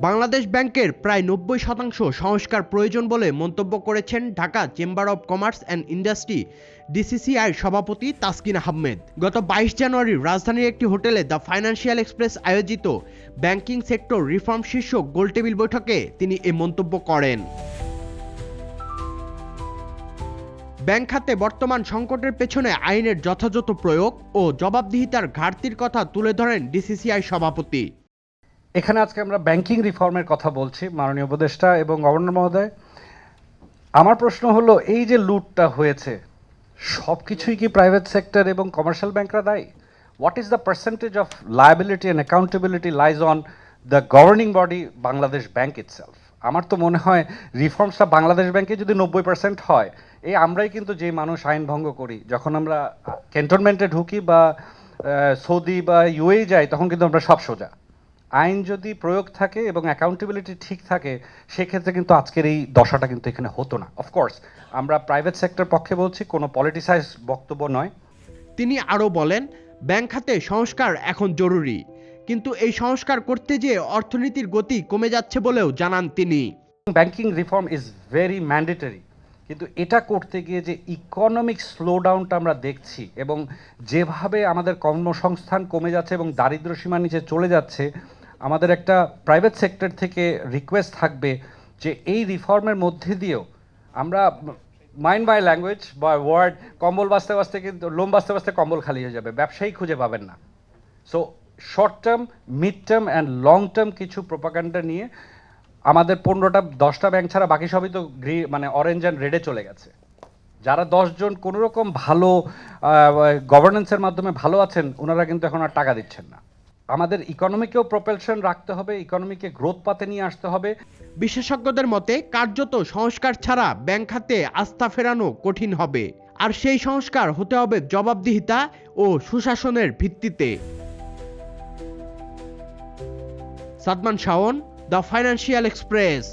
বাংলাদেশ ব্যাংকের প্রায় 90% সংস্কার প্রয়োজন বলে মন্তব্য করেছেন Dhaka chamber of commerce and industry DCCI সভাপতি তাসকিন আহমেদ। গত 22 জানুয়ারি রাজধানীর একটি হোটেলে দ্য ফাইন্যান্সিয়াল এক্সপ্রেস আয়োজিত ব্যাংকিং সেক্টর রিফর্ম শীর্ষক গোলটেবিল বৈঠকে তিনি এ মন্তব্য করেন। ব্যাংক খাতে বর্তমান সংকটের পেছনে আইনের যথাযথ প্রয়োগ ও জবাবদিহিতার ঘাটতির কথা তুলে ধরেন ডিসিসিআই সভাপতি। এখানে আজকে আমরা ব্যাংকিং রিফর্মের কথা বলছি, মাননীয় উপদেষ্টা এবং গভর্নর মহোদয়। আমার প্রশ্ন হলো, এই যে লুটটা হয়েছে সব কিছুই কি প্রাইভেট সেক্টর এবং কমার্শিয়াল ব্যাংকরা দায়ী? What is the percentage of liability and accountability lies on the governing body Bangladesh bank itself? আমার তো মনে হয় রিফর্মসটা বাংলাদেশ ব্যাংকে যদি 90% হয়, এই আমরাই কিন্তু যে মানুষ আইন ভঙ্গ করি, যখন আমরা ক্যান্টনমেন্টে ঢুকি বা সৌদি বা ইউএই যাই, তখন কিন্তু আমরা সব সোজা। আইন যদি প্রয়োগ থাকে এবং অ্যাকাউন্টেবিলিটি ঠিক থাকে, সেক্ষেত্রে কিন্তু আজকের এই দশাটা কিন্তু এখানে হতো না। অফকোর্স আমরা প্রাইভেট সেক্টর পক্ষে বলছি, কোনো পলিটিসাইজ বক্তব্য নয়। তিনি আরও বলেন, ব্যাংক খাতে সংস্কার এখন জরুরি, কিন্তু এই সংস্কার করতে যেয়ে অর্থনীতির গতি কমে যাচ্ছে বলেও জানান তিনি। Banking reform is very mandatory, কিন্তু এটা করতে গিয়ে যে ইকোনমিক স্লোডাউনটা আমরা দেখছি এবং যেভাবে আমাদের কর্মসংস্থান কমে যাচ্ছে এবং দারিদ্র্য সীমার নিচে চলে যাচ্ছে, আমাদের একটা প্রাইভেট সেক্টর থেকে রিকোয়েস্ট থাকবে যে এই রিফর্মের মধ্যে দিয়েও আমরা মাইন্ড বাই ল্যাঙ্গুয়েজ বা ওয়ার্ড, কম্বল বাঁচতে বাঁচতে কিন্তু লোম বাঁচতে বাঁচতে কম্বল খালি হয়ে যাবে, ব্যবসায়ী খুঁজে পাবেন না। So short term, mid term and long term কিছু প্রোপাগান্ডা নিয়ে আমাদের 15টা-10টা ব্যাংক ছাড়া বাকি সবই তো মানে অরেঞ্জ অ্যান্ড রেডে চলে গেছে। যারা 10 জন কোনো রকম ভালো গভর্নেন্সের মাধ্যমে ভালো আছেন, ওনারা কিন্তু এখন আর টাকা দিচ্ছেন না। আমাদের ইকোনমিকেও প্রোপালশন রাখতে হবে, ইকোনমিকে গ্রোথ পাতে নিয়ে আসতে হবে। বিশেষজ্ঞদের মতে কার্যত সংস্কার ছাড়া ব্যাংক খাতে আস্থা ফেরানো কঠিন হবে, আর সেই সংস্কার হতে হবে জবাবদিহিতা ও সুশাসনের ভিত্তিতে। Sadman Shaon, the financial express.